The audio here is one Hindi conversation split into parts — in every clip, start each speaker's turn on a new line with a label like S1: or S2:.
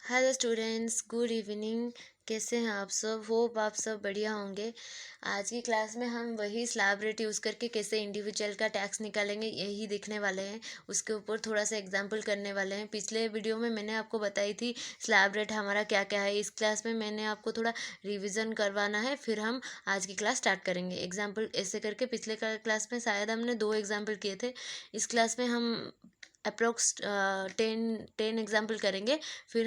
S1: Hello students, good evening. कैसे हैं आप सब? होप आप सब बढ़िया होंगे। आज की क्लास में हम वही स्लैब रेट यूज़ करके कैसे इंडिविजुअल का टैक्स निकालेंगे यही देखने वाले हैं। उसके ऊपर थोड़ा सा एग्जांपल करने वाले हैं। पिछले वीडियो में मैंने आपको बताई थी स्लैब रेट हमारा क्या क्या है। इस क्लास में मैंने आपको थोड़ा रिविज़न करवाना है, फिर हम आज की क्लास स्टार्ट करेंगे। एग्जाम्पल ऐसे करके पिछले क्लास में शायद हमने 2 एग्जाम्पल किए थे। इस क्लास में हम अप्रोक्स 10 एग्जाम्पल करेंगे। फिर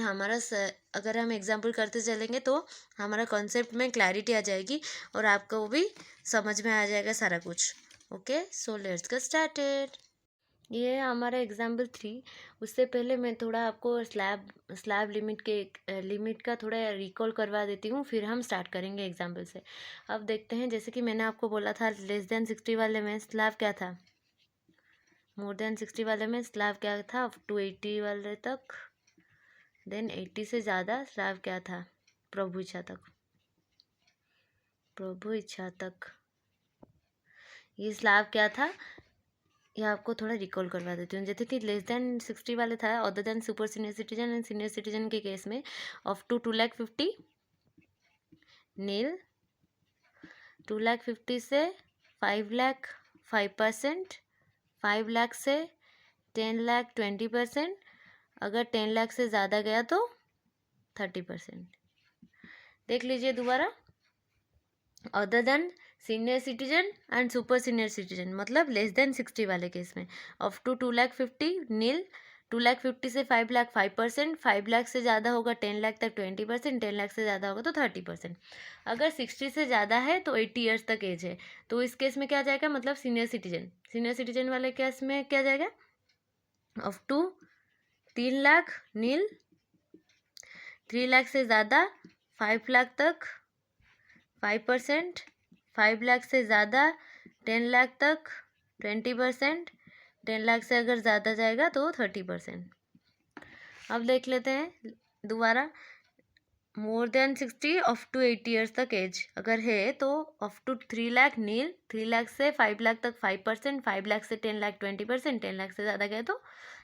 S1: अगर हम एग्जाम्पल करते चलेंगे तो हमारा कॉन्सेप्ट में क्लैरिटी आ जाएगी और आपको भी समझ में आ जाएगा सारा कुछ। Okay, so let's get started. ये है हमारा एग्जाम्पल 3। उससे पहले मैं थोड़ा आपको स्लैब लिमिट का थोड़ा रिकॉल करवा देती हूँ, फिर हम स्टार्ट करेंगे एग्जाम्पल से। अब देखते हैं, जैसे कि मैंने आपको बोला था लेस देन 60 वाले में स्लैब क्या था, मोर देन 60 वाले में स्लैब क्या था, अप टू 80 वाले तक, देन 80 से ज़्यादा स्लैब क्या था, प्रभु इच्छा तक। प्रभु इच्छा तक ये स्लैब क्या था, ये आपको थोड़ा रिकॉल करवा देती हूँ। जैसे कि लेस देन 60 वाले था, other than super senior citizen and senior citizen के केस में ऑफ टू 2,50,000 नील, 2,50,000 से 5,00,000 5%, 5,00,000 से 10,00,000 20%, अगर 10,00,000 से ज़्यादा गया तो 30%। देख लीजिए दोबारा, other than senior citizen and super senior citizen, मतलब लेस देन 60 वाले केस में ऑफ टू 2,50,000 नील, 2,50,000 से 5,00,000 5%, 5,00,000 से ज़्यादा होगा 10,00,000 तक 20%, 10,00,000 से ज़्यादा होगा तो 30%। अगर 60 से ज़्यादा है तो 80 ईयर्स तक एज है, तो इस केस में क्या जाएगा, मतलब सीनियर सिटीजन वाले केस में क्या जाएगा, ऑफ टू 3,00,000 नील, 3,00,000 से ज़्यादा 5,00,000 तक 5%, 5,00,000 से ज़्यादा 10,00,000 तक 20%, 10,00,000 से अगर ज़्यादा जाएगा तो 30%। अब देख लेते हैं दोबारा, more than 60 of two 80 years तक एज अगर है तो ऑफ टू 3,00,000 नील, 3,00,000 से 5,00,000 तक 5%, 5,00,000 से 10,00,000 20%, 10,00,000 से ज़्यादा गए तो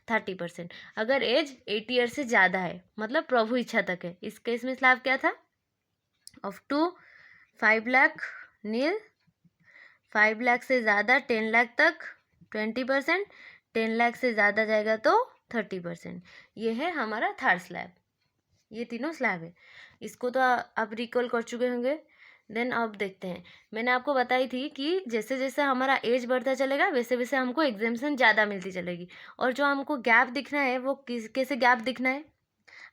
S1: 30%। अगर एज 80 ईयर से ज़्यादा है, मतलब प्रभु इच्छा तक है, इस केस में स्लैब क्या था, ऑफ टू 5,00,000 नील, 5,00,000 से ज़्यादा 10,00,000 तक 20%, 10,00,000 से ज़्यादा जाएगा तो 30%। ये है हमारा थर्ड स्लैब। ये तीनों स्लैब है। इसको तो आप रिकॉल कर चुके होंगे। देन अब देखते हैं, मैंने आपको बताई थी कि जैसे जैसे हमारा एज बढ़ता चलेगा वैसे वैसे हमको एग्जेम्पशन ज़्यादा मिलती चलेगी। और जो हमको गैप दिखना है वो कैसे गैप दिखना है,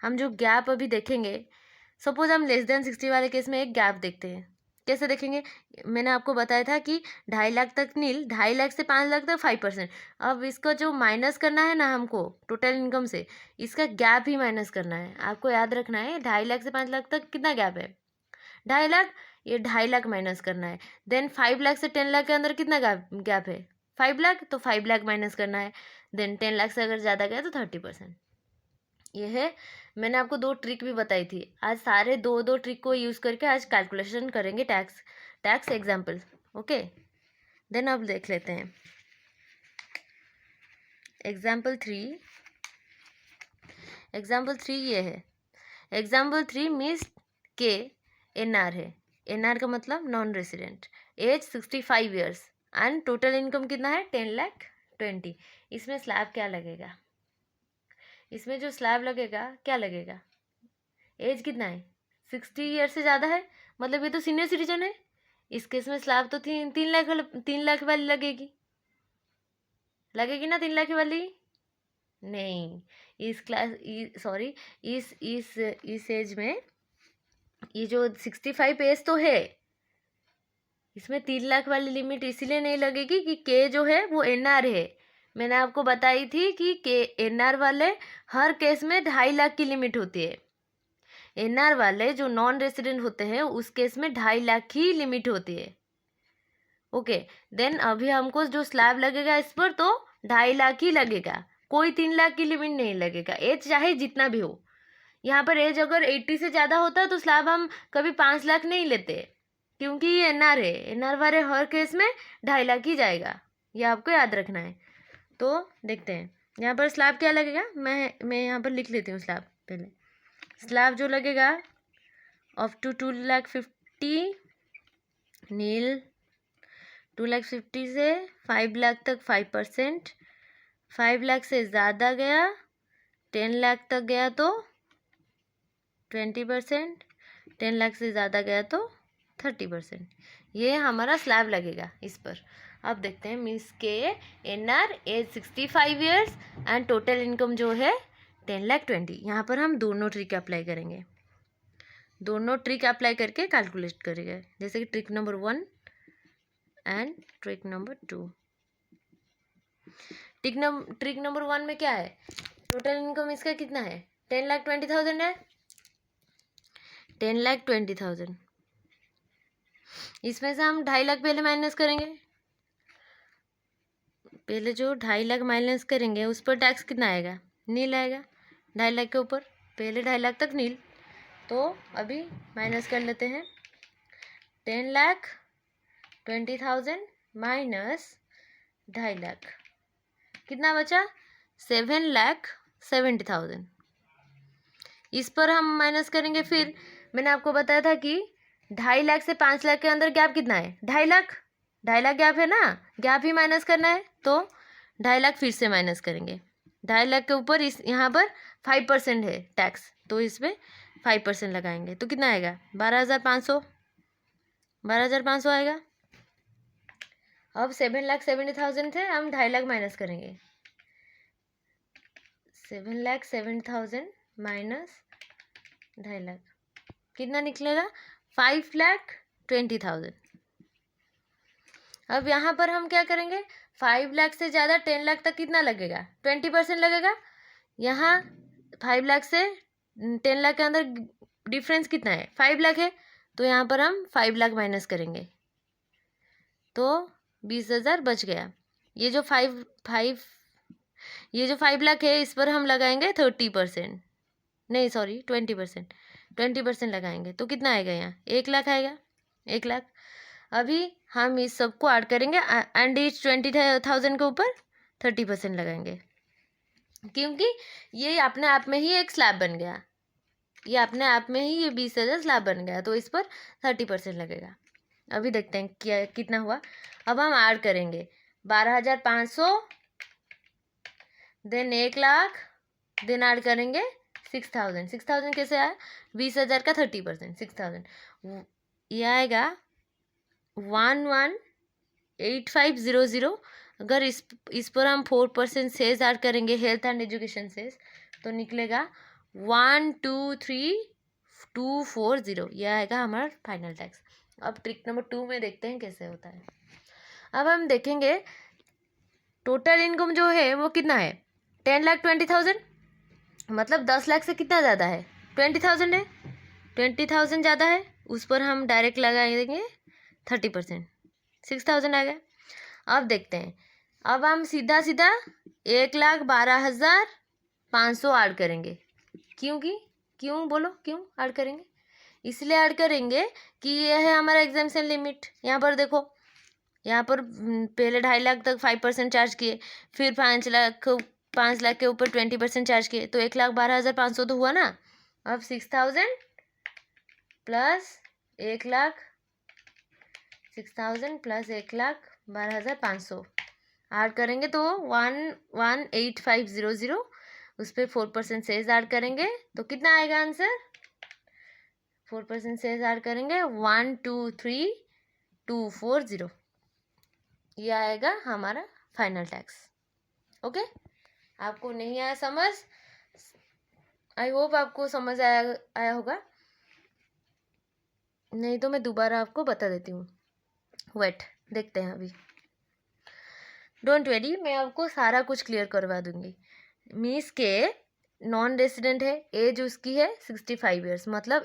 S1: हम जो गैप अभी देखेंगे, सपोज हम लेस देन 60 वाले केस में एक गैप देखते हैं। कैसे देखेंगे, मैंने आपको बताया था कि 2,50,000 तक नील, 2,50,000 से 5,00,000 तक 5%। अब इसका जो माइनस करना है ना हमको टोटल इनकम से, इसका गैप ही माइनस करना है। आपको याद रखना है 2,50,000 से 5,00,000 तक कितना गैप है, 2,50,000, ये 2,50,000 माइनस करना है। देन 5,00,000 से 10,00,000 के अंदर कितना गैप है, 5,00,000, तो 5,00,000 माइनस करना है। देन 10,00,000 से अगर ज़्यादा गया तो 30%। ये है, मैंने आपको 2 ट्रिक भी बताई थी। आज सारे दो ट्रिक को यूज़ करके आज कैलकुलेशन करेंगे टैक्स एग्जाम्पल। ओके, देन अब देख लेते हैं एग्जाम्पल 3। एग्जाम्पल 3 ये है, एग्जाम्पल 3 मीन्स के एनआर है। एनआर का मतलब non resident, age 65 years and total income कितना है 10,20,000। इसमें स्लैब क्या लगेगा, इसमें जो स्लैब लगेगा क्या लगेगा, एज कितना है 60 ईयर से ज़्यादा है, मतलब ये तो सीनियर सिटीजन है। इस केस में स्लैब तो 3 लाख वाली लगेगी ना, 3 लाख वाली नहीं। सॉरी, इस एज में ये जो 65 एज तो है, इसमें 3 लाख वाली लिमिट इसीलिए नहीं लगेगी कि के जो है वो एनआर है। मैंने आपको बताई थी कि के एनआर वाले हर केस में 2.5 लाख की लिमिट होती है। एनआर वाले जो नॉन रेसिडेंट होते हैं उस केस में 2.5 लाख की लिमिट होती है। ओके, देन अभी हमको जो स्लैब लगेगा इस पर तो 2.5 लाख ही लगेगा, कोई 3 लाख की लिमिट नहीं लगेगा, एज चाहे जितना भी हो। यहाँ पर एज अगर 80 से ज़्यादा होता तो स्लैब हम कभी 5 लाख नहीं लेते, क्योंकि ये एनआर है। एनआर वाले हर केस में 2.5 लाख ही जाएगा, ये आपको याद रखना है। तो देखते हैं यहाँ पर स्लैब क्या लगेगा, मैं यहाँ पर लिख लेती हूँ स्लैब पहले। स्लैब जो लगेगा अप टू 2,50,000 नील, 2,50,000 से 5 लाख तक 5%, 5 लाख से ज़्यादा गया 10 लाख तक गया तो 20%, 10 लाख से ज़्यादा गया तो 30%। ये हमारा स्लैब लगेगा इस पर। अब देखते हैं Miss K NR age 65 years and total income जो है 10,20,000। यहाँ पर हम दोनों ट्रिक अप्लाई करेंगे, दोनों ट्रिक अप्लाई करके कैलकुलेट करेंगे, जैसे कि trick number 1 and trick number 2। Trick number 1 में क्या है, टोटल इनकम इसका कितना है 10,20,000 है, 10,20,000। इसमें से हम 2.5 लाख पहले माइनस करेंगे, पहले जो 2.5 लाख माइनस करेंगे उस पर टैक्स कितना आएगा, नील आएगा। 2.5 लाख के ऊपर पहले 2.5 लाख तक नील, तो अभी माइनस कर लेते हैं 10,20,000 माइनस 2.5 लाख, कितना बचा 7,70,000। इस पर हम माइनस करेंगे, फिर मैंने आपको बताया था कि 2.5 लाख से 5 लाख के अंदर गैप कितना है 2.5 लाख, 2.5 लाख गैप है ना, गैप ही माइनस करना है, तो 2.5 लाख फिर से माइनस करेंगे। 2.5 लाख के ऊपर इस यहाँ पर 5% है टैक्स, तो इसमें 5% लगाएंगे तो कितना आएगा 12,500, 12,500 आएगा। अब 7,70,000 थे, हम 2.5 लाख माइनस करेंगे, 7,70,000 माइनस 2.5 लाख कितना निकलेगा 5,20,000। अब यहाँ पर हम क्या करेंगे, 5 लाख से ज़्यादा 10 लाख तक कितना लगेगा 20% लगेगा। यहाँ 5 लाख से 10 लाख के अंदर डिफरेंस कितना है 5 लाख है, तो यहाँ पर हम 5 लाख माइनस करेंगे तो 20,000 बच गया। ये जो 5 लाख है इस पर हम लगाएंगे 30%, नहीं सॉरी 20% लगाएंगे तो कितना आएगा, यहाँ 1 लाख आएगा, 1 लाख। अभी हम इस सबको ऐड करेंगे एंड इस 20,000 के ऊपर 30% लगाएंगे, क्योंकि ये अपने आप में ही एक स्लैब बन गया, ये अपने आप में ही ये 20,000 स्लैब बन गया, तो इस पर 30% लगेगा। अभी देखते हैं क्या कितना हुआ। अब हम ऐड करेंगे 12,500, देन 1 लाख, देन ऐड करेंगे 6,000। 6,000 कैसे आया 20,000 का 30%, 6,000 ये आएगा 118500। अगर इस पर हम 4% सेस ऐड करेंगे हेल्थ एंड एजुकेशन सेस, तो निकलेगा 123240, यह आएगा हमारा फाइनल टैक्स। अब ट्रिक नंबर 2 में देखते हैं कैसे होता है। अब हम देखेंगे टोटल इनकम जो है वो कितना है 10,20,000, मतलब 10 लाख से कितना ज़्यादा है 20,000 है, 20,000 ज़्यादा है, उस पर हम डायरेक्ट लगा देंगे 30%, 6,000 आ गया। अब देखते हैं, अब हम सीधा 1,12,500 ऐड करेंगे, क्यों बोलो क्यों ऐड करेंगे, इसलिए ऐड करेंगे कि ये है हमारा एग्जाम्पशन लिमिट। यहाँ पर देखो, यहाँ पर पहले 2.5 लाख तक 5% चार्ज किए, फिर 5 लाख के ऊपर 20% चार्ज किए, तो 1,12,500 तो हुआ ना। अब 6,000 प्लस 1 लाख, 6,000 प्लस 1,12,500 ऐड करेंगे तो 118500, उस पर 4% सेस ऐड करेंगे तो कितना आएगा आंसर, 4% सेस ऐड करेंगे 123240, ये आएगा हमारा फाइनल टैक्स। ओके, आपको नहीं आया समझ, आई होप आपको समझ आया होगा, नहीं तो मैं दोबारा आपको बता देती हूँ। वेट देखते हैं, अभी डोंट वरी, मैं आपको सारा कुछ क्लियर करवा दूंगी। मीस के नॉन रेसिडेंट है, एज उसकी है 65 ईयर्स, मतलब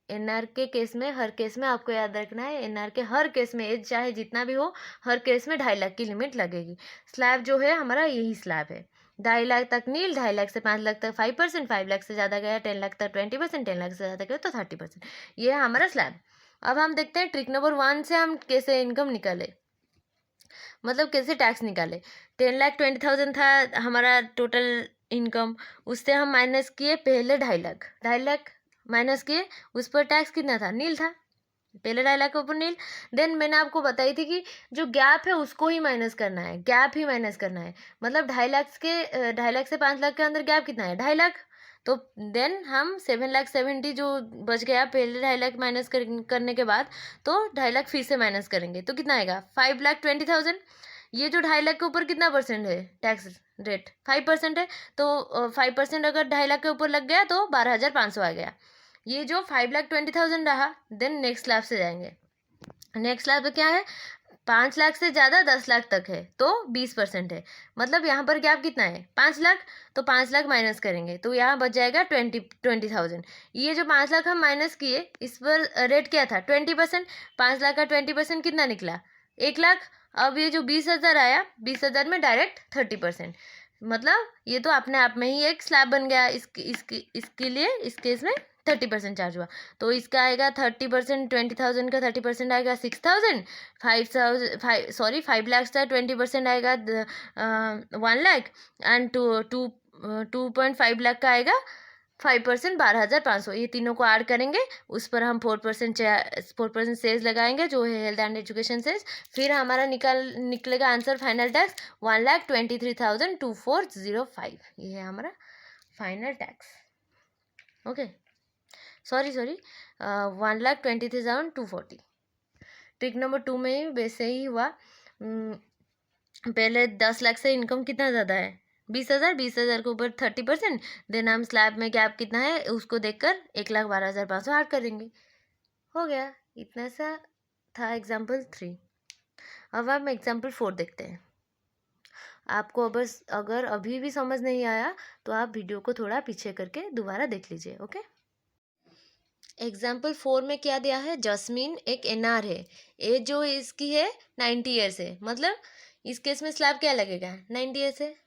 S1: एनआर के केस में, हर केस में आपको याद रखना है, एनआर के हर केस में एज चाहे जितना भी हो, हर केस में 2.5 लाख की लिमिट लगेगी। स्लैब जो है हमारा यही स्लैब है, 2.5 लाख तक नील, 2.5 लाख से 5 लाख तक 5%, 5 लाख से ज़्यादा गया 10 लाख तक 20%, 10 लाख से ज़्यादा गया तो 30%, ये है हमारा स्लैब। अब हम देखते हैं ट्रिक नंबर 1 से हम कैसे इनकम निकाले, मतलब कैसे टैक्स निकाले। 10,20,000 था हमारा टोटल इनकम, उससे हम माइनस किए पहले 2.5 लाख माइनस किए, उस पर टैक्स कितना था, नील था, पहले 2.5 लाख के ऊपर नील। देन मैंने आपको बताई थी कि जो गैप है उसको ही माइनस करना है, गैप ही माइनस करना है, मतलब 2.5 लाख से 5 लाख के अंदर गैप कितना है, 2.5 लाख। तो देन हम 7,70,000 जो बच गया पहले 2.5 लाख माइनस करने के बाद, तो 2.5 लाख फिर से माइनस करेंगे तो कितना आएगा, 5,20,000। ये जो 2.5 लाख के ऊपर कितना परसेंट है टैक्स रेट, 5% है, तो 5% अगर 2.5 लाख के ऊपर लग गया तो 12,500 आ गया। ये जो 5,20,000 रहा, देन नेक्स्ट स्लैब से जाएंगे। नेक्स्ट स्लैब क्या है, 5 लाख से ज़्यादा 10 लाख तक है तो 20% है, मतलब यहाँ पर गैप कितना है, 5 लाख, तो 5 लाख माइनस करेंगे तो यहाँ बच जाएगा 20,000। ये जो 5 लाख हम माइनस किए इस पर रेट क्या था, 20%, 5 लाख का 20% कितना निकला, 1 लाख। अब ये जो 20,000 आया, 20,000 में डायरेक्ट 30%, मतलब ये तो अपने आप में ही एक स्लैब बन गया। इसके लिए इस केस में 30% चार्ज हुआ, तो इसका आएगा 30%, 20,000 का 30% आएगा 6,000, 5 लाख का 20% आएगा 1 लाख, एंड 2.5 लाख का आएगा 5%, 12,500। ये तीनों को ऐड करेंगे, उस पर हम 4% सेज लगाएंगे जो है हेल्थ एंड एजुकेशन सेज, फिर हमारा निकलेगा आंसर फाइनल टैक्स 1,23,2405। ये है हमारा final tax. Okay, sorry 1,23,240। Trick number 2 में ही वैसे ही हुआ। पहले 10 लाख से इनकम कितना ज़्यादा है, 20,000, 20,000 के ऊपर 30%, देन हम स्लैब में गैप कितना है उसको देखकर 1,12,500 ऐड करेंगे, हो गया। इतना सा था एग्जाम्पल 3। अब हम एग्जाम्पल 4 देखते हैं। आपको बस अगर अभी भी समझ नहीं आया तो आप वीडियो को थोड़ा पीछे करके दोबारा देख लीजिए। ओके, एग्जाम्पल 4 में क्या दिया है, जस्मीन एक एनआर है, एज जो इसकी है 90 ईयर्स है, मतलब इस केस में स्लैब क्या लगेगा, 90 ईयर्स है।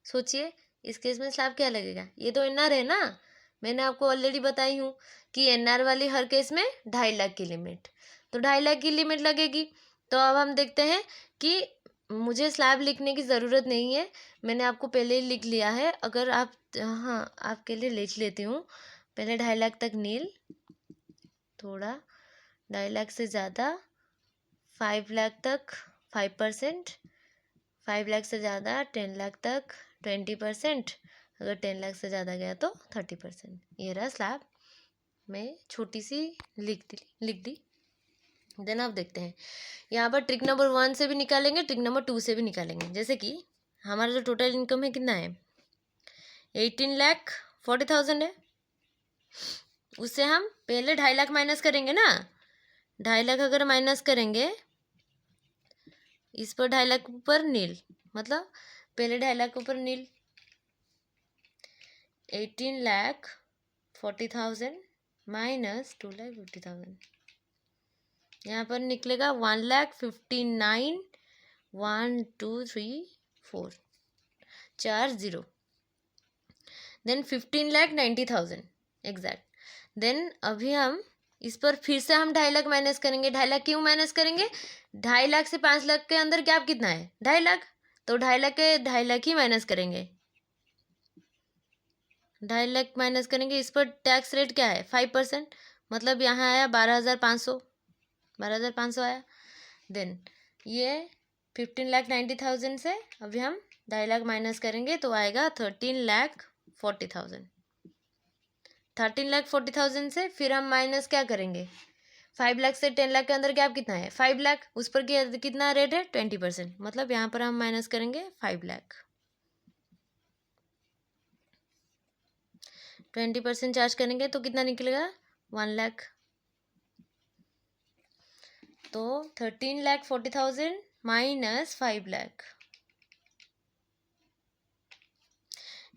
S1: सोचिए इस केस में स्लैब क्या लगेगा, ये तो एनआर है ना, मैंने आपको ऑलरेडी बताई हूँ कि एनआर वाली हर केस में 2.5 लाख की लिमिट, तो 2.5 लाख की लिमिट लगेगी। तो अब हम देखते हैं कि मुझे स्लैब लिखने की ज़रूरत नहीं है, मैंने आपको पहले ही लिख लिया है। अगर आप, हाँ आपके लिए लिख लेती हूँ, पहले 2.5 लाख तक नील, थोड़ा 2.5 लाख से ज़्यादा 5 लाख तक 5%, 5 लाख से ज़्यादा 10 लाख तक 20%, अगर 10 लाख से ज़्यादा गया तो 30%। ये रहा स्लैब, मैं छोटी सी लिख दी। देन आप देखते हैं यहाँ पर ट्रिक नंबर 1 से भी निकालेंगे, ट्रिक नंबर 2 से भी निकालेंगे। जैसे कि हमारा जो टोटल इनकम है कितना है, 18,40,000 है, उससे हम पहले 2.5 लाख माइनस करेंगे ना, 2.5 लाख अगर माइनस करेंगे, इस पर 2.5 लाख ऊपर नील, मतलब पहले 2.5 लाख ऊपर नील, 18,40,000 माइनस 2,50,000, यहाँ पर निकलेगा 1,59,1, 2, 3, 4, 4 0, देन 15,90,000 एग्जैक्ट। देन अभी हम इस पर फिर से हम 2.5 लाख माइनस करेंगे। 2.5 लाख क्यों माइनस करेंगे, 2.5 लाख से 5 लाख के अंदर गैप कितना है, 2.5 लाख, तो 2.5 लाख के 2.5 लाख ही माइनस करेंगे, 2.5 लाख माइनस करेंगे। इस पर टैक्स रेट क्या है, 5%, मतलब यहाँ आया 12,500 आया। देन ये 15,90,000 से अभी हम 2.5 लाख माइनस करेंगे तो आएगा 13,40,000। 13,40,000 से फिर हम माइनस क्या करेंगे, 5 लाख से 10 लाख के अंदर गैप कितना है, 5 लाख, उस पर कितना रेट है, 20%, मतलब यहाँ पर हम माइनस करेंगे 5 लाख, 20% चार्ज करेंगे तो कितना निकलेगा, 1 लाख। तो 13,40,000 माइनस 5 लाख,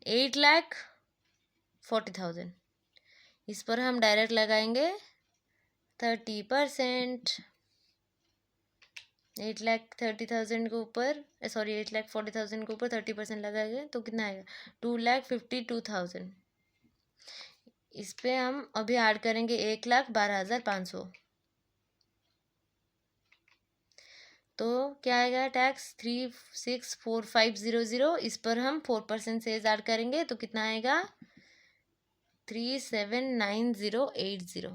S1: 8,40,000। इस पर हम डायरेक्ट लगाएंगे 30%, 8,30,000 के ऊपर, सॉरी 8,40,000 के ऊपर 30% लगाएंगे तो कितना आएगा, 2,52,000। इस पे हम अभी ऐड करेंगे 1,12,500, तो क्या आएगा टैक्स 364500। इस पर हम 4% सेस ऐड करेंगे तो कितना आएगा 379080।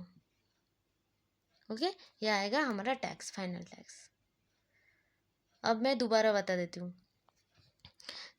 S1: ओके, ये आएगा हमारा टैक्स, फाइनल टैक्स। अब मैं दोबारा बता देती हूँ।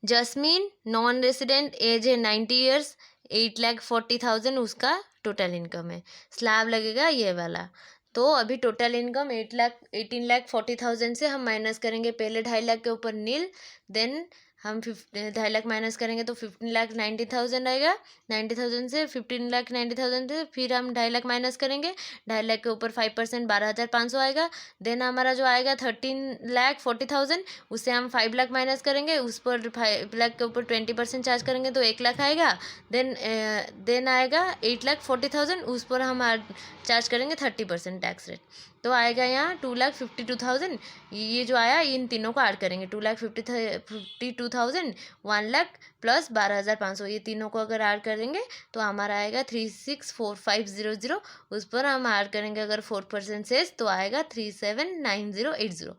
S1: जस्मीन नॉन रेसिडेंट, एज है 90 ईयर्स, 8,40,000 उसका टोटल इनकम है। स्लैब लगेगा ये वाला। तो अभी टोटल इनकम 18,40,000 से हम माइनस करेंगे पहले 2.5 लाख के ऊपर नील, देन हम 2.5 लाख माइनस करेंगे तो 15,90,000 आएगा। 90,000 से 15,90,000 से फिर हम 2.5 लाख माइनस करेंगे, 2.5 लाख के ऊपर 5% 12,500 आएगा। देन हमारा जो आएगा 13,40,000, उससे हम 5 लाख माइनस करेंगे, उस पर 5 लाख के ऊपर 20% चार्ज करेंगे तो 1 लाख आएगा। देन आएगा 8,40,000, उस पर हम चार्ज करेंगे 30% टैक्स रेट, तो आएगा यहाँ 2,52,000। ये जो आया इन तीनों को ऐड करेंगे, 2,52,000, 1 लाख प्लस 12,500, ये तीनों को अगर ऐड करेंगे तो हमारा आएगा 364500। उस पर हम ऐड करेंगे अगर 4% सेस तो आएगा 379080।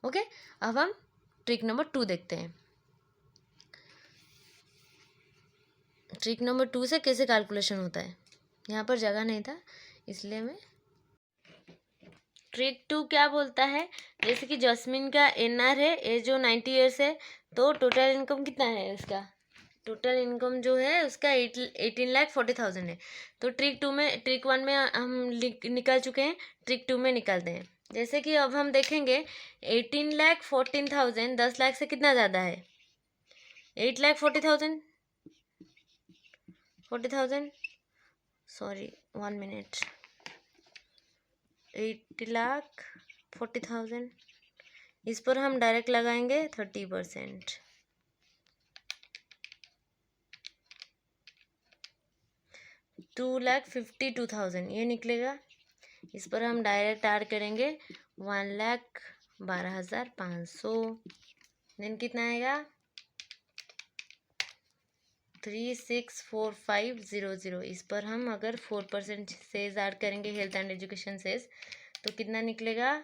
S1: ओके, अब हम ट्रिक नंबर 2 देखते हैं। ट्रिक नंबर 2 से कैसे कैलकुलेशन होता है, यहाँ पर जगह नहीं था इसलिए मैं। ट्रिक 2 क्या बोलता है, जैसे कि जस्मिन का एनआर है, एज जो 90 ईयर्स है, तो टोटल इनकम कितना है उसका, टोटल इनकम जो है उसका 18,40,000 है। तो ट्रिक 1 में हम निकाल चुके हैं, ट्रिक 2 में निकालते हैं। जैसे कि अब हम देखेंगे 18,14,000 10 लाख से कितना ज़्यादा है, 8,40,000 सॉरी 1 मिनट, 8,40,000, इस पर हम डायरेक्ट लगाएंगे 30%, 2,52,000 ये निकलेगा। इस पर हम डायरेक्ट ऐड करेंगे 1,12,500, देन कितना आएगा 364500। इस पर हम अगर 4% सेस ऐड करेंगे हेल्थ एंड एजुकेशन सेस तो कितना निकलेगा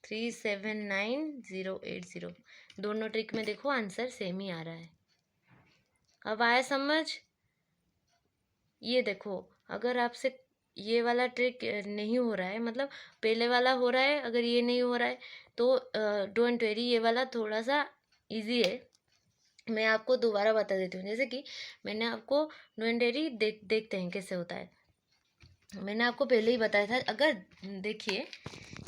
S1: 379080। दोनों ट्रिक में देखो आंसर सेम ही आ रहा है। अब आया समझ। ये देखो, अगर आपसे ये वाला ट्रिक नहीं हो रहा है, मतलब पहले वाला हो रहा है, अगर ये नहीं हो रहा है तो डोंट वेरी, ये वाला थोड़ा सा इजी है। मैं आपको दोबारा बता देती हूँ। जैसे कि मैंने आपको डोंट वेरी देखते हैं कैसे होता है। मैंने आपको पहले ही बताया था, अगर देखिए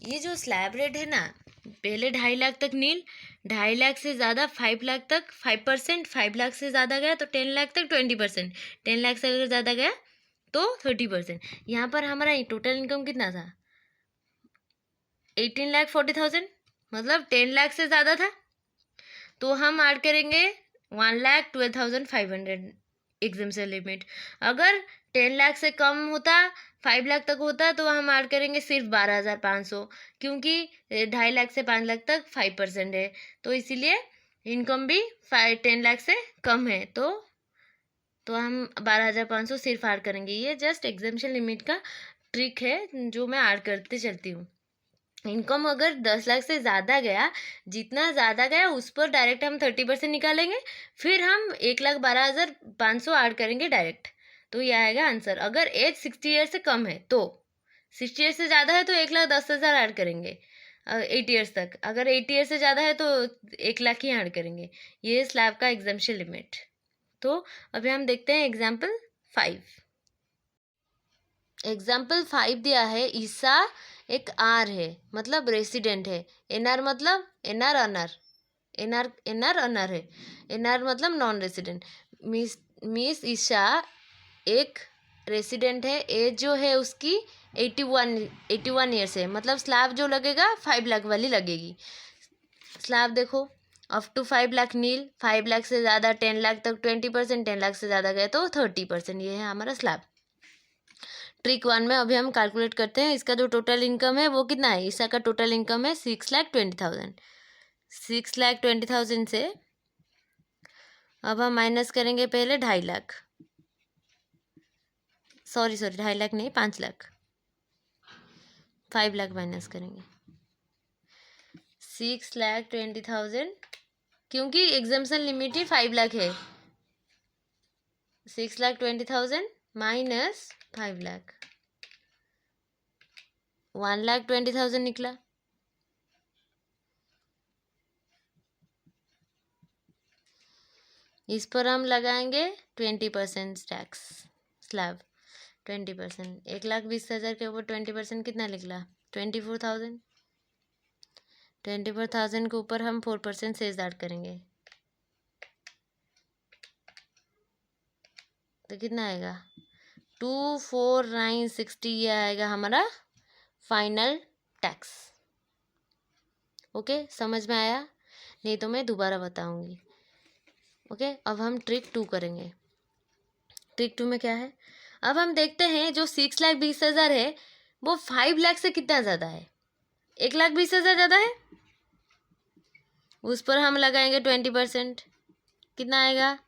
S1: ये जो स्लैब रेट है ना, पहले 2.5 लाख तक नील, 2.5 लाख से ज़्यादा 5 लाख तक 5%, 5 लाख से ज़्यादा गया तो 10 लाख तक 20%, 10 लाख से अगर ज़्यादा गया तो 30%। यहाँ पर हमारा टोटल इनकम कितना था 18,40,000, मतलब 10 लाख से ज़्यादा था, तो हम ऐड करेंगे 1,12,500 एग्जाम्शन लिमिट। अगर 10 लाख से कम होता 5 लाख तक होता तो हम ऐड करेंगे सिर्फ 12,500, क्योंकि 2.5 लाख से 5 लाख तक 5% है, तो इसीलिए इनकम भी 10 लाख से कम है, तो हम 12,500 सिर्फ ऐड करेंगे। ये जस्ट एग्जाम्शन लिमिट का ट्रिक है जो मैं ऐड करते चलती हूँ। इनकम अगर 10 लाख से ज़्यादा गया, जितना ज़्यादा गया उस पर डायरेक्ट हम 30% निकालेंगे, फिर हम 1,12,500 ऐड करेंगे डायरेक्ट, तो ये आएगा आंसर। अगर एज 60 ईयर से कम है तो 60 ईयर से ज़्यादा है तो 1,10,000 ऐड करेंगे 8 ईयर्स तक, अगर 8 ईयर से ज़्यादा है तो 1 लाख ही ऐड करेंगे। ये स्लैब का एग्जाम्शन लिमिट। तो अभी हम देखते हैं एग्जाम्पल 5। एग्जाम्पल 5 दिया है, ईसा एक आर है, मतलब रेसिडेंट है। एनआर मतलब एनआर अनर, एनआर अनर है, एनआर मतलब नॉन रेसिडेंट। मिस ईशा एक रेसिडेंट है, एज जो है उसकी 81 ईयर्स है, मतलब स्लैब जो लगेगा 5 लाख वाली लगेगी। स्लैब देखो, अप टू 5 लाख नील, 5 लाख से ज़्यादा 10 लाख तक 20%, 10 लाख से ज़्यादा गए तो 30%। ये है हमारा स्लैब। ट्रिक 1 में अभी हम कैलकुलेट करते हैं, इसका जो टोटल इनकम है वो कितना है। ईसा का टोटल इनकम है 6,20,000। 6,20,000 से अब हम माइनस करेंगे पहले 2.5 लाख, सॉरी 2.5 लाख नहीं, 5 लाख, 5 लाख माइनस करेंगे। 6,20,000, क्योंकि एग्जाम्पशन लिमिट ही 5 लाख है। 6,20,000 माइनस 5 लाख, 1,20,000 निकला। इस पर हम लगाएंगे 20% टैक्स स्लैब, 20%। 1,20,000 के ऊपर 20% कितना निकला? 24,000। 24,000 के ऊपर हम 4% सेस ऐड करेंगे तो कितना आएगा? 24,960। ये आएगा हमारा फाइनल टैक्स। ओके, समझ में आया? नहीं तो मैं दोबारा बताऊंगी। ओके, अब हम ट्रिक 2 करेंगे। ट्रिक 2 में क्या है? अब हम देखते हैं जो 6,20,000 है वो 5 लाख से कितना ज़्यादा है। 1,20,000 ज़्यादा है, उस पर हम लगाएंगे 20%, कितना आएगा?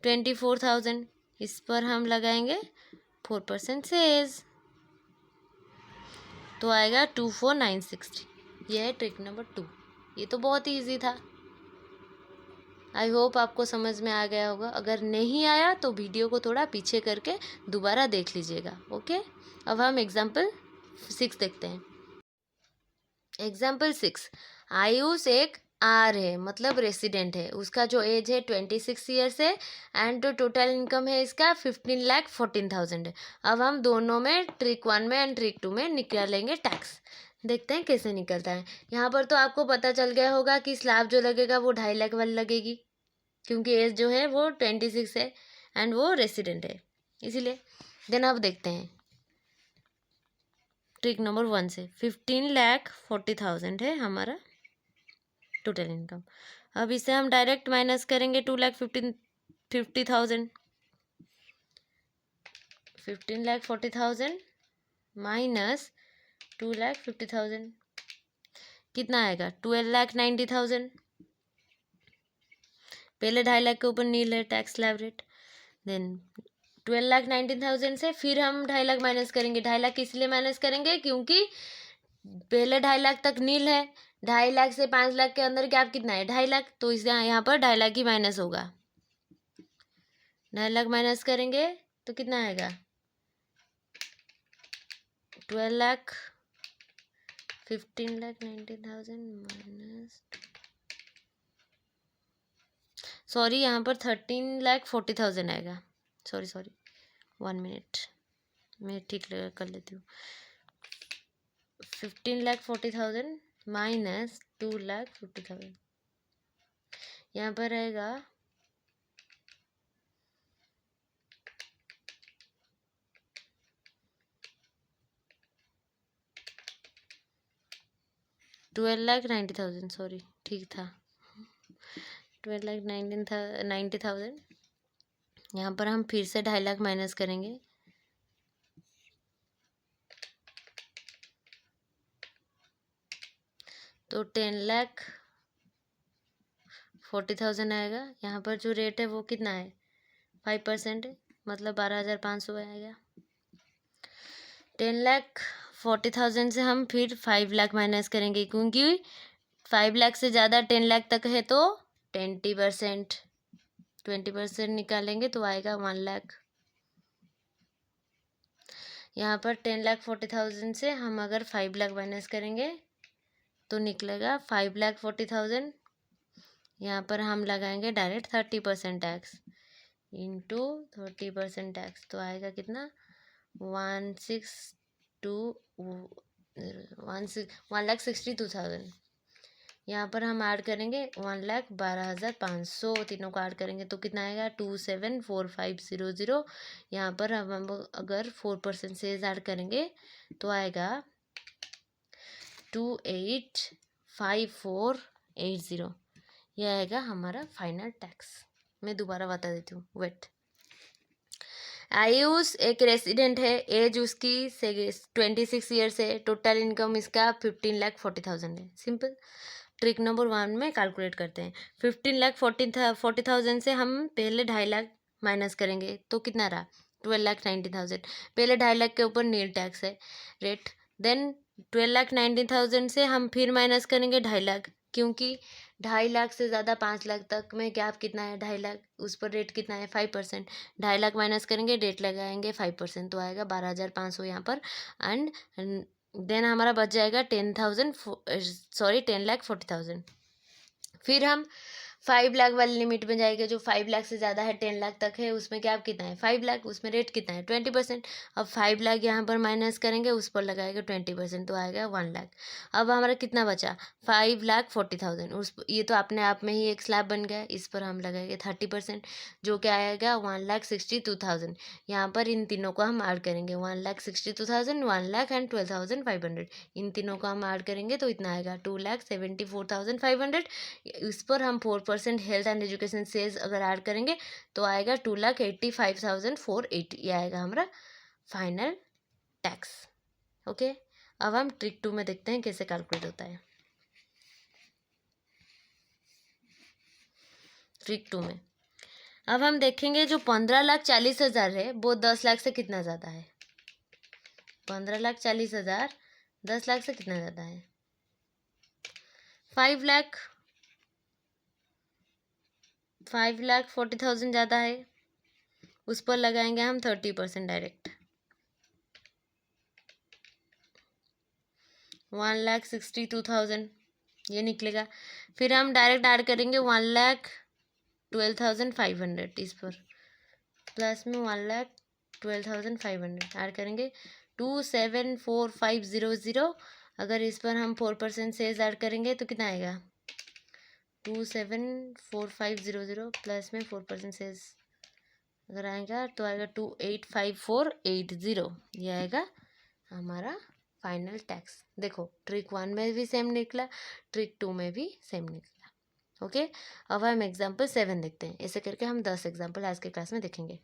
S1: 24,000। इस पर हम लगाएंगे 4% सेज, तो आएगा 24,960। यह है ट्रिक नंबर 2। ये तो बहुत ही ईजी था। आई होप आपको समझ में आ गया होगा। अगर नहीं आया तो वीडियो को थोड़ा पीछे करके दोबारा देख लीजिएगा। ओके, अब हम एग्जाम्पल 6 देखते हैं। एग्जाम्पल 6, आयुष एक आर है, मतलब रेसिडेंट है। उसका जो एज है 26 ईयर्स है एंड जो टोटल इनकम है इसका 15,14,000 है। अब हम दोनों में ट्रिक 1 में एंड ट्रिक 2 में निकालेंगे टैक्स। देखते हैं कैसे निकलता है। यहाँ पर तो आपको पता चल गया होगा कि स्लैब जो लगेगा वो 2.5 लाख वाली लगेगी, क्योंकि एज जो है वो 26 है एंड वो रेसिडेंट है, इसीलिए। देन अब देखते हैं ट्रिक नंबर 1 से। 15,40,000 है हमारा टोटल इनकम। अब इसे हम डायरेक्ट माइनस करेंगे 2,50,000। 15,40,000 माइनस 2,50,000 कितना आएगा? 12,90,000। पहले 2.5 लाख के ऊपर नील है टैक्स स्लैब रेट। देन 12,90,000 से फिर हम 2.5 लाख माइनस करेंगे। 2.5 लाख इसलिए माइनस करेंगे क्योंकि पहले 2.5 लाख तक नील है। 2.5 लाख से 5 लाख के अंदर गैप कितना है? 2.5 लाख। तो इसे यहाँ पर 2.5 लाख ही माइनस होगा। 2.5 लाख माइनस करेंगे तो कितना आएगा? 15,90,000 माइनस, सॉरी यहाँ पर 13,40,000 आएगा। सॉरी 1 मिनट, मैं ठीक कर लेती हूँ। 15,40,000 माइनस 2,50,000, यहाँ पर आएगा 12,90,000। सॉरी, ठीक था, 12,90,000। यहाँ पर हम फिर से 2.5 लाख माइनस करेंगे तो 10,40,000 आएगा। यहाँ पर जो रेट है वो कितना है? 5% है, मतलब 12,500 आएगा। 10,40,000 से हम फिर 5 लाख माइनस करेंगे, क्योंकि 5 लाख से ज़्यादा 10 लाख तक है तो 20% निकालेंगे तो आएगा 1 लाख। यहाँ पर 10,40,000 से हम अगर 5 लाख माइनस करेंगे तो निकलेगा 5,40,000। यहाँ पर हम लगाएंगे डायरेक्ट 30% टैक्स इंटू 30% टैक्स, तो आएगा कितना? 1,62,000। यहाँ पर हम ऐड करेंगे 1,12,500, तीनों को ऐड करेंगे तो कितना आएगा? 274500। यहाँ पर हम अगर 4% से ऐड करेंगे तो आएगा 285480। यह आएगा हमारा फाइनल टैक्स। मैं दोबारा बता देती हूँ, वेट। आयुष एक रेसिडेंट है, एज उसकी 26 ईयर्स है, टोटल इनकम इसका 15,40,000 है। सिंपल। ट्रिक नंबर 1 में कैलकुलेट करते हैं। 15,40,000 से हम पहले 2.5 लाख माइनस करेंगे तो कितना रहा? 12,90,000। पहले 2.5 लाख के ऊपर नील टैक्स है रेट। देन 12,19,000 से हम फिर माइनस करेंगे 2.5 लाख, क्योंकि 2.5 लाख से ज़्यादा 5 लाख तक में गैप कितना है, 2.5 लाख, उस पर रेट कितना है 5%। 2.5 लाख माइनस करेंगे, रेट लगाएंगे 5%, तो आएगा 12,500 यहाँ पर। एंड देन हमारा बच जाएगा 10,40,000। फिर हम 5 लाख वाली लिमिट में जाएंगे, जो 5 लाख से ज़्यादा है, 10 लाख तक है, उसमें क्या कितना है 5 लाख, उसमें रेट कितना है 20%। अब 5 लाख यहाँ पर माइनस करेंगे, उस पर लगाएगा 20%, तो आएगा 1 लाख। अब हमारा कितना बचा 5,40,000। उस ये तो अपने आप में ही एक स्लैब बन गया, इस पर हम लगाएंगे 30%, जो क्या आएगा 1,62,000। यहाँ पर इन तीनों को हम ऐड करेंगे, 1,62,000, 1 लाख एंड 12,500। इन तीनों को हम ऐड करेंगे तो इतना आएगा 2,74,500। इस पर हम 4% हेल्थ एंड एजुकेशन सेल्स अगर ऐड करेंगे तो आएगा 2,85,480। ये आएगा हमारा फाइनल टैक्स। ओके, अब हम ट्रिक 2 में देखते हैं कैसे कैलकुलेट होता है। ट्रिक 2 में अब हम देखेंगे जो 15,40,000 है वो 10 लाख से कितना ज़्यादा है। 15,40,000 10 लाख से कितना ज़्यादा है। 5,40,000 ज़्यादा है, उस पर लगाएंगे हम 30% डायरेक्ट, 1,62,000 ये निकलेगा। फिर हम डायरेक्ट ऐड करेंगे 1,12,500 इस पर, प्लस में 1,12,500 ऐड करेंगे। 2,74,500, अगर इस पर हम 4% सेल्स ऐड करेंगे तो कितना आएगा 2,74,500 प्लस में 4% सेल्स अगर आएगा तो आएगा 2,85,480। ये आएगा हमारा फाइनल टैक्स। देखो ट्रिक 1 में भी सेम निकला, ट्रिक 2 में भी सेम निकला। ओके, अब हम एग्जाम्पल 7 देखते हैं। ऐसे करके हम 10 एग्जाम्पल आज के क्लास में देखेंगे।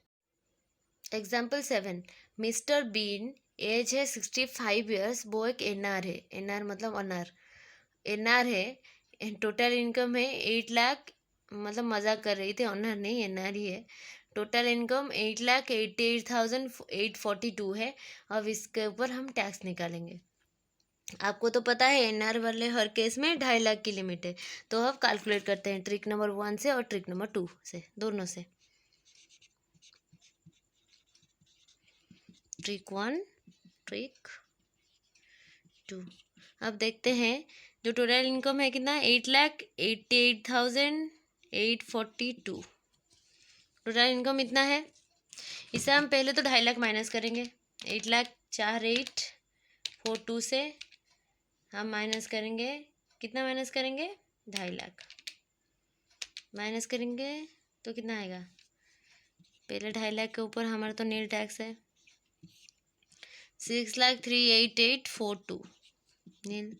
S1: एग्जाम्पल 7, मिस्टर बीन एज है 65 ईयर्स, वो एक एनआर है। एनआर मतलब अनर, एनआर है। टोटल इनकम है 8 लाख, मतलब मजाक कर रही थी, ऑनर नहीं एनआर ही है। टोटल इनकम 8,88,842 है। अब इसके ऊपर हम टैक्स निकालेंगे। आपको तो पता है एनआर वाले हर केस में 2.5 लाख की लिमिट है। तो अब कैलकुलेट करते हैं ट्रिक नंबर 1 से और ट्रिक नंबर 2 से, दोनों से। Trick 1, trick 2। अब देखते हैं जो टोटल इनकम है कितना, 8,88,842। टोटल इनकम इतना है, इसे हम पहले तो 2.5 लाख माइनस करेंगे। 8,04,842 से हम माइनस करेंगे, कितना माइनस करेंगे 2.5 लाख माइनस करेंगे तो कितना आएगा, पहले 2.5 लाख के ऊपर हमारा तो नील टैक्स है, 6,03,88,42 नील।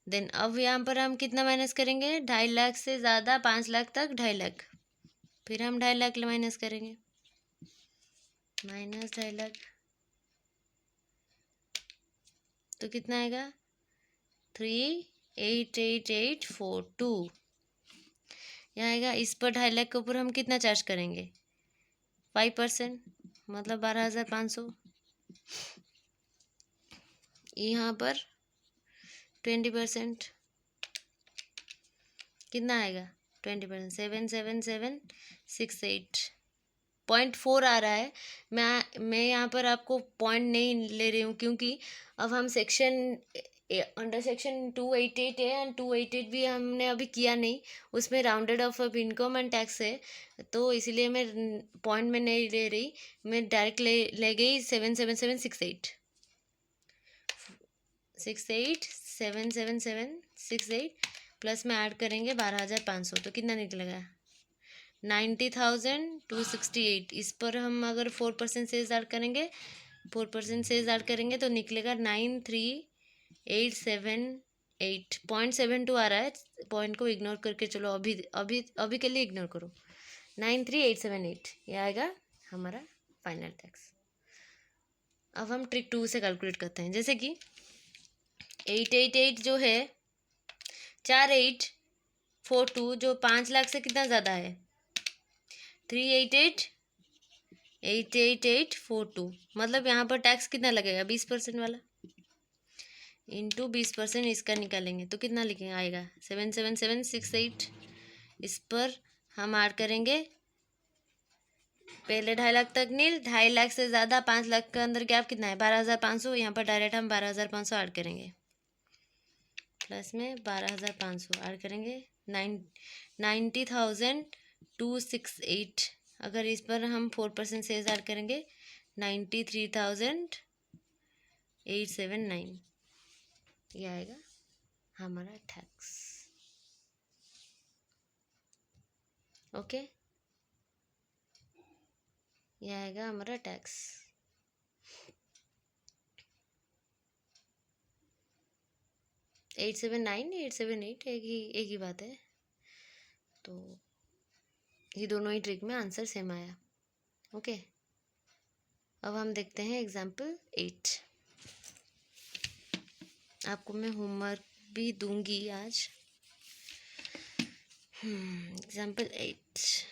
S1: देन अब यहाँ पर हम कितना माइनस करेंगे, 2.5 लाख से ज़्यादा 5 लाख तक 2.5 लाख, फिर हम 2.5 लाख माइनस करेंगे, माइनस 2.5 लाख तो कितना आएगा 3,88,842 यहाँ आएगा। इस पर 2.5 लाख के ऊपर हम कितना चार्ज करेंगे 5%, मतलब 12,500। यहाँ पर 20% कितना आएगा 20%, 777,680.4 आ रहा है। मैं यहाँ पर आपको पॉइंट नहीं ले रही हूँ, क्योंकि अब हम सेक्शन अंडर सेक्शन 288 है एंड 288 भी हमने अभी किया नहीं, उसमें rounded off income and tax है, तो इसलिए मैं पॉइंट में नहीं ले रही, मैं डायरेक्ट ले गई 777,680 प्लस में ऐड करेंगे 12,500 तो कितना निकलेगा 90,268। इस पर हम अगर 4% सेल्स ऐड करेंगे, 4% सेल्स ऐड करेंगे तो निकलेगा 93,878.72 आ रहा है। पॉइंट को इग्नोर करके चलो, अभी अभी अभी के लिए इग्नोर करो, 93,878 ये आएगा हमारा फाइनल टैक्स। अब हम ट्रिक 2 से कैलकुलेट करते हैं। जैसे कि 888 जो है 4,842 जो 5 लाख से कितना ज़्यादा है 3,88,888,42, मतलब यहाँ पर टैक्स कितना लगेगा 20% वाला। इंटू 20% इसका निकालेंगे तो कितना लिखेंगे आएगा 77768। इस पर हम ऐड करेंगे पहले 2.5 लाख तक नील, 2.5 लाख से ज़्यादा 5 लाख के अंदर गैप कितना है 12,500। यहाँ पर डायरेक्ट हम 12,500 ऐड करेंगे, प्लस में 12,500 ऐड करेंगे 90,268। अगर इस पर हम 4% सेज ऐड करेंगे 93,879, ये आएगा हमारा टैक्स। ओके, ये आएगा हमारा टैक्स। एट सेवन 878 एक ही बात है, तो ये दोनों ही ट्रिक में आंसर सेम आया। ओके, अब हम देखते हैं एग्जाम्पल 8। आपको मैं होमवर्क भी दूंगी आज। एग्जाम्पल 8।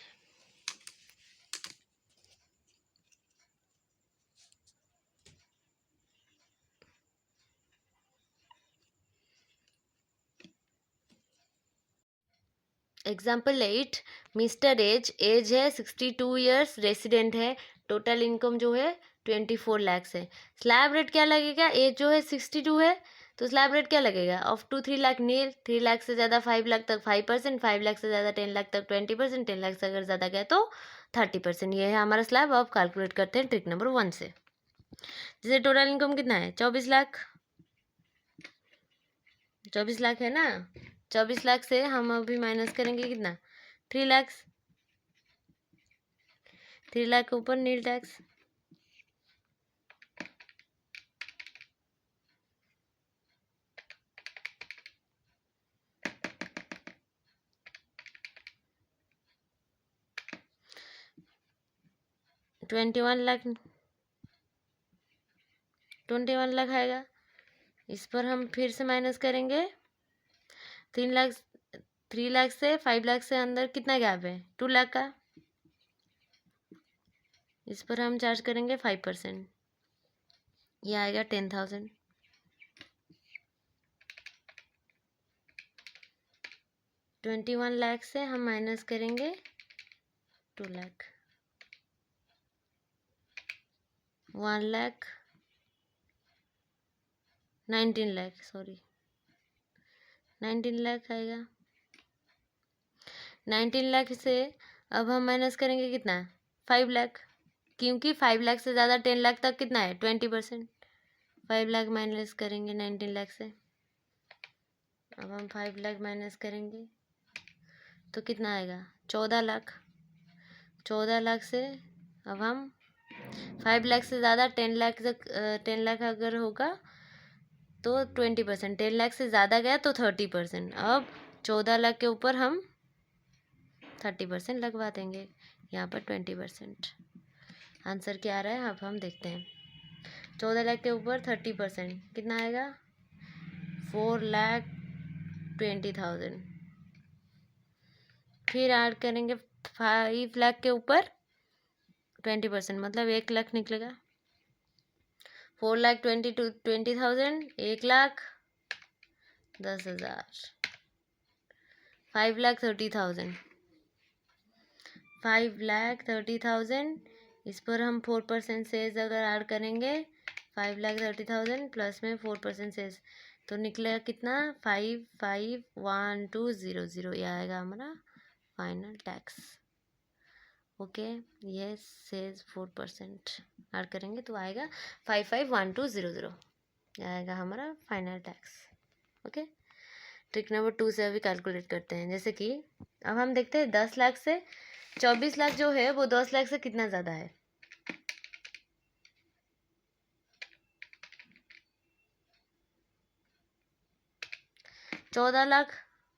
S1: एग्जाम्पल 8, मिस्टर एज है 62 ईयर्स, रेसिडेंट है, टोटल इनकम जो है 24 लैक्स है। स्लैब रेट क्या लगेगा, एज जो है 62 है तो स्लैब रेट क्या लगेगा, ऑफ टू 3 लाख नील, 3 लाख से ज़्यादा 5 लाख तक 5%, 5 लाख से ज़्यादा 10 लाख तक 20%, 10 लाख से अगर ज़्यादा गया तो 30%। ये है हमारा स्लैब। अब कैलकुलेट करते हैं ट्रिक नंबर 1 से। जैसे टोटल इनकम कितना है 24 लाख, 24 लाख है ना, 24 लाख से हम अभी माइनस करेंगे कितना 3 लाख, 3 लाख के ऊपर नील टैक्स, ट्वेंटी वन लाख आएगा। इस पर हम फिर से माइनस करेंगे 3 लाख, 3 लाख से 5 लाख से अंदर कितना गैप है 2 लाख का। इस पर हम चार्ज करेंगे 5%, ये आएगा 10,000। 21 लाख से हम माइनस करेंगे 2 लाख, 1 लाख 19 लाख, सॉरी 19 लाख आएगा। 19 लाख से अब हम माइनस करेंगे कितना 5 लाख, क्योंकि 5 लाख से ज़्यादा 10 लाख तक कितना है 20%। 5 लाख माइनस करेंगे 19 लाख से, अब हम 5 लाख माइनस करेंगे तो कितना आएगा 14 लाख। 14 लाख से अब हम 5 लाख से ज़्यादा 10 लाख तक 10 लाख अगर होगा तो 20%, 10 लाख से ज़्यादा गया तो 30%। अब 14 लाख के ऊपर हम 30% लगवा देंगे, यहाँ पर 20%। आंसर क्या आ रहा है अब हम देखते हैं। 14 लाख के ऊपर 30% कितना आएगा 4,20,000। फिर ऐड करेंगे 5 लाख के ऊपर 20%, मतलब 1 लाख निकलेगा। 4,20,000, 1,10,000, 5,30,000, 5,30,000। इस पर हम 4% सेज अगर ऐड करेंगे 5,30,000 प्लस में 4% सेज तो निकलेगा कितना 551200, ये आएगा हमारा फाइनल टैक्स। ओके, ये सेज 4% ऐड करेंगे तो आएगा 551200, ये आएगा हमारा final tax. Okay, trick number 2 से अभी कैलकुलेट करते हैं। जैसे कि अब हम देखते हैं 10 लाख से 24 लाख जो है वो 10 लाख से कितना ज़्यादा है। चौदह लाख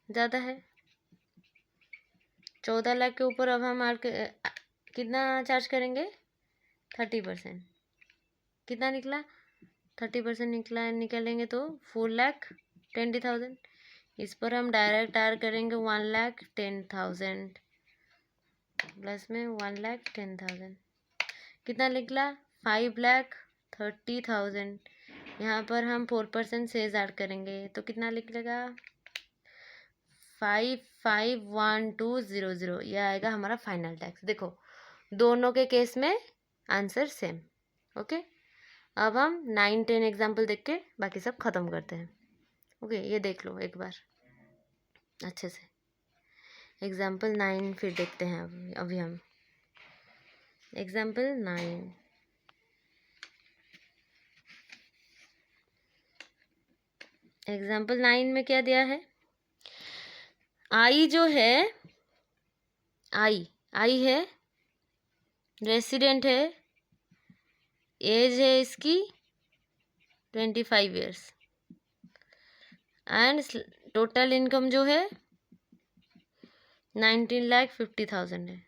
S1: ज़्यादा है। 14 लाख के ऊपर अब हम कितना चार्ज करेंगे 30%, कितना निकला 30% निकला, निकालेंगे तो 4,20,000। इस पर हम डायरेक्ट ऐड करेंगे 1,10,000 प्लस में 1,10,000, कितना निकला 5,30,000। यहाँ पर हम 4% सेज ऐड करेंगे तो कितना निकलेगा 551200, यह आएगा हमारा फाइनल टैक्स। देखो दोनों के केस में आंसर सेम। ओके, अब हम 9, 10 एग्जाम्पल देख के बाकी सब खत्म करते हैं। ओके, ये देख लो एक बार अच्छे से। एग्जाम्पल 9 फिर देखते हैं अभी हम एग्जाम्पल 9। एग्जाम्पल 9 में क्या दिया है, आई जो है, आई है, रेसिडेंट है, एज है इसकी 25 ईयर्स, एंड टोटल इनकम जो है 19,50,000 है।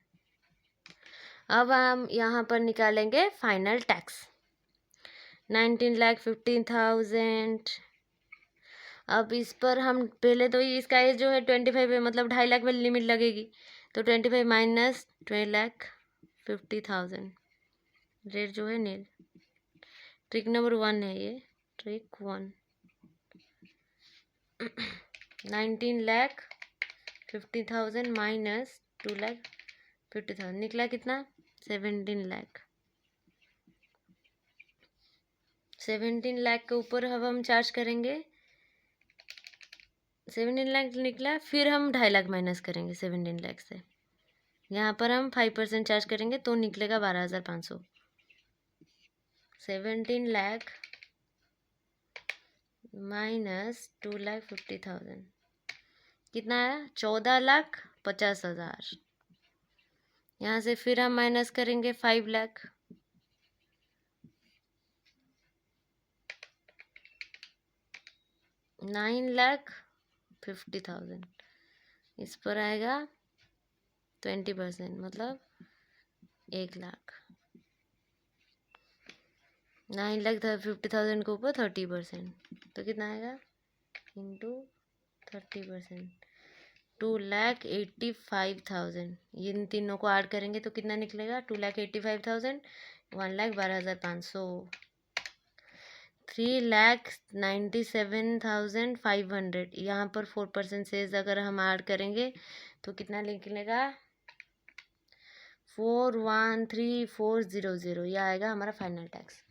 S1: अब हम यहाँ पर निकालेंगे फाइनल टैक्स 19,50,000। अब इस पर हम पहले तो इसका एज जो है 25 है, मतलब 2.5 लाख वाली लिमिट लगेगी, तो 25 माइनस 12,50,000, रेट जो है नील। ट्रिक नंबर 1 है ये, ट्रिक 1। 19,50,000 माइनस 2,50,000 निकला कितना 17 लाख। 17 लाख के ऊपर अब हम चार्ज करेंगे, 17 लाख निकला, फिर हम 2.5 लाख माइनस करेंगे 17 लाख से। यहाँ पर हम 5% चार्ज करेंगे तो निकलेगा 12,500। 17 लाख माइनस 2,50,000 कितना है 14,50,000। यहाँ से फिर हम माइनस करेंगे 5 लाख, 9,50,000। इस पर आएगा 20%, मतलब 1 लाख। 9,50,000 के ऊपर 30%, तो कितना आएगा इंटू 30%, 2,85,000। इन तीनों को ऐड करेंगे तो कितना निकलेगा 2,85,000, 1,12,500, 3,97,500। यहाँ पर 4% सेज अगर हम ऐड करेंगे तो कितना निकलेगा 413,400, यह आएगा हमारा फाइनल टैक्स।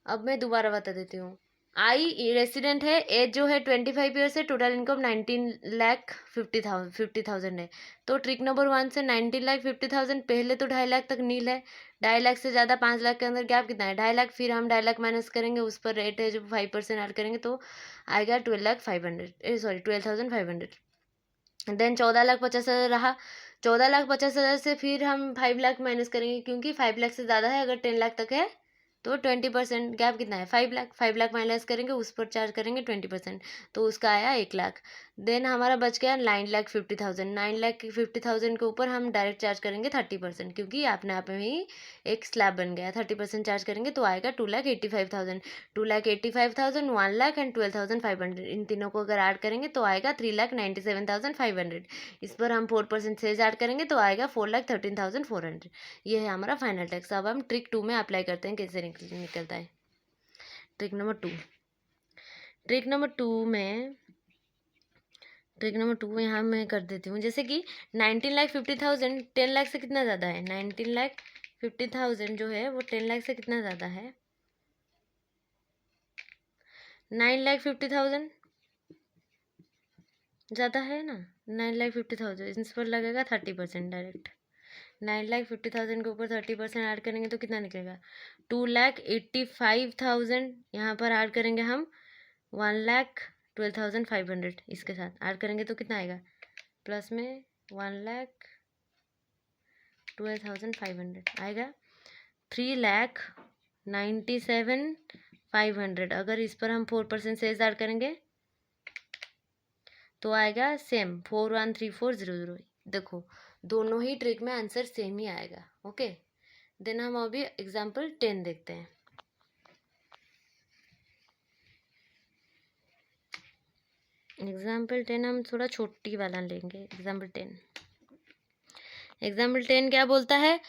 S1: अब मैं दोबारा बता देती हूँ। आई रेसिडेंट है, एज जो है 25 ईयर्स है, टोटल इनकम 19,50,000 है। तो ट्रिक नंबर 1 से 19,50,000 पहले तो 2.5 लाख तक नील है, 2.5 लाख से ज़्यादा 5 लाख के अंदर गैप कितना है 2.5 लाख, फिर हम 2.5 लाख माइनस करेंगे, उस पर रेट है जो 5% ऐड करेंगे तो आएगा 12,500 देन 14,50,000 रहा। 14,50,000 से फिर हम 5 लाख माइनस करेंगे, क्योंकि 5 लाख से ज़्यादा है, अगर 10 लाख तक है तो 20% गैप कितना है 5 लाख। 5 लाख माइनस करेंगे, उस पर चार्ज करेंगे 20%, तो उसका आया 1 लाख। देन हमारा बच गया 9,50,000। 9,50,000 के ऊपर हम डायरेक्ट चार्ज करेंगे 30%, क्योंकि अपने आप में ही एक स्लैब बन गया। 30% चार्ज करेंगे तो आएगा 2,85,000। 2,85,000, 1 लाख एंड 12,500, इन तीनों को अगर ऐड करेंगे तो आएगा 3,97,500। इस पर हम 4% सेज ऐड करेंगे तो आएगा 4,13,400। ये है हमारा फाइनल टैक्स। अब हम ट्रिक 2 में अप्लाई करते हैं कैसे निकलता है। ट्रिक नंबर 2, ट्रिक नंबर 2 में यहाँ मैं कर देती हूँ, जैसे कि 19,50,000 10 लाख से कितना ज़्यादा है, 19,50,000 जो है वो 10 लाख से कितना ज़्यादा है, 9,50,000 ज़्यादा है ना। 9,50,000 इस पर लगेगा 30% डायरेक्ट। 9,50,000 के ऊपर 30% ऐड करेंगे तो कितना निकलेगा 2,85,000। यहाँ पर ऐड करेंगे हम 1,12,500, इसके साथ ऐड करेंगे तो कितना आएगा प्लस में 1,12,500 आएगा। 3,97,500, अगर इस पर हम 4% सेज ऐड करेंगे तो आएगा सेम 413,400। देखो दोनों ही ट्रिक में आंसर सेम ही आएगा। ओके, देन हम अभी एग्जाम्पल 10 देखते हैं। एग्जाम्पल 10 हम थोड़ा छोटी वाला लेंगे। एग्जाम्पल 10 क्या बोलता है,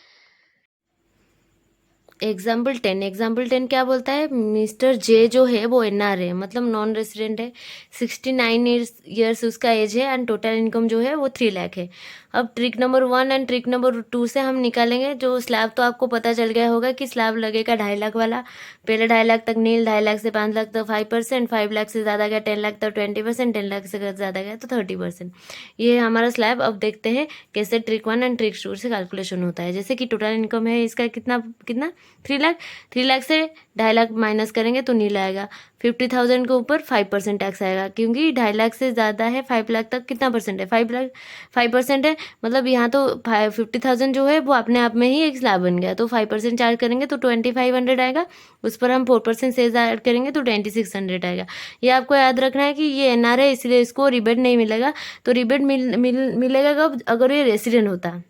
S1: एग्जाम्पल 10 क्या बोलता है, मिस्टर जे जो है वो एनआर है, मतलब नॉन रेसिडेंट है, 69 ईयर्स उसका एज है, एंड टोटल इनकम जो है वो 3 लाख है। अब trick number 1 and trick number 2 से हम निकालेंगे। जो स्लैब तो आपको पता चल गया होगा कि स्लैब लगेगा 2.5 लाख वाला। पहले 2.5 लाख तक नील, 2.5 लाख से 5 लाख तक 5%, 5 लाख से ज़्यादा गया 10 लाख तक 20%, 10 लाख से ज़्यादा गया तो 30%। ये हमारा स्लैब। अब देखते हैं कैसे ट्रिक 1 एंड ट्रिक 2 से कैलकुलेशन होता है। जैसे कि टोटल इनकम है इसका कितना कितना 3 लाख। 3 लाख से 2.5 लाख माइनस करेंगे तो नील आएगा। 50,000 के ऊपर 5% टैक्स आएगा, क्योंकि 2.5 लाख से ज़्यादा है। 5 लाख तक कितना परसेंट है, 5 लाख 5% है, मतलब यहाँ तो 50,000 जो है वो अपने आप में ही एक स्लैब बन गया। तो 5% चार्ज करेंगे तो 2500 आएगा। उस पर हम 4% सेज ऐड करेंगे तो 2600 आएगा। ये आपको याद रखना है कि ये एनआर है, इसलिए इसको रिबेट नहीं मिलेगा। तो रिबेट मिलेगा कब, अगर ये रेसिडेंट होता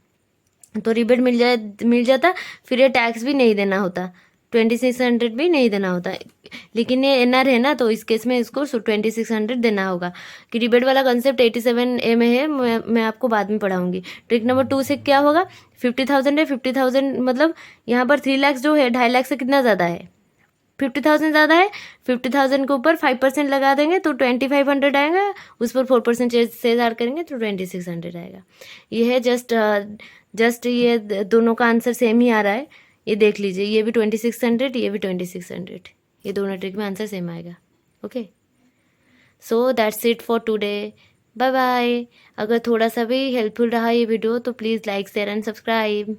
S1: तो रिबेट मिल जाता, फिर ये टैक्स भी नहीं देना होता, 2600 भी नहीं देना होता। लेकिन ये एनआर है ना, तो इस केस में इसको 2600 देना होगा। कि रिबेट वाला कंसेप्ट 87A में है, मैं आपको बाद में पढ़ाऊंगी। ट्रिक नंबर 2 से क्या होगा, 50,000 है, 50,000 मतलब यहाँ पर 3 लाख जो है 2.5 लाख से कितना ज़्यादा है, 50,000 ज़्यादा है। 50,000 के ऊपर 5% लगा देंगे तो 2500 आएगा। उस पर 4% से ऐड करेंगे तो 2600 आएगा। ये है जस्ट ये दोनों का आंसर सेम ही आ रहा है। ये देख लीजिए, ये भी 2600, ये भी 2600, ये दोनों ट्रिक में आंसर सेम आएगा। Okay, so that's it for today. Bye bye. अगर थोड़ा सा भी हेल्पफुल रहा ये वीडियो तो please like share and subscribe.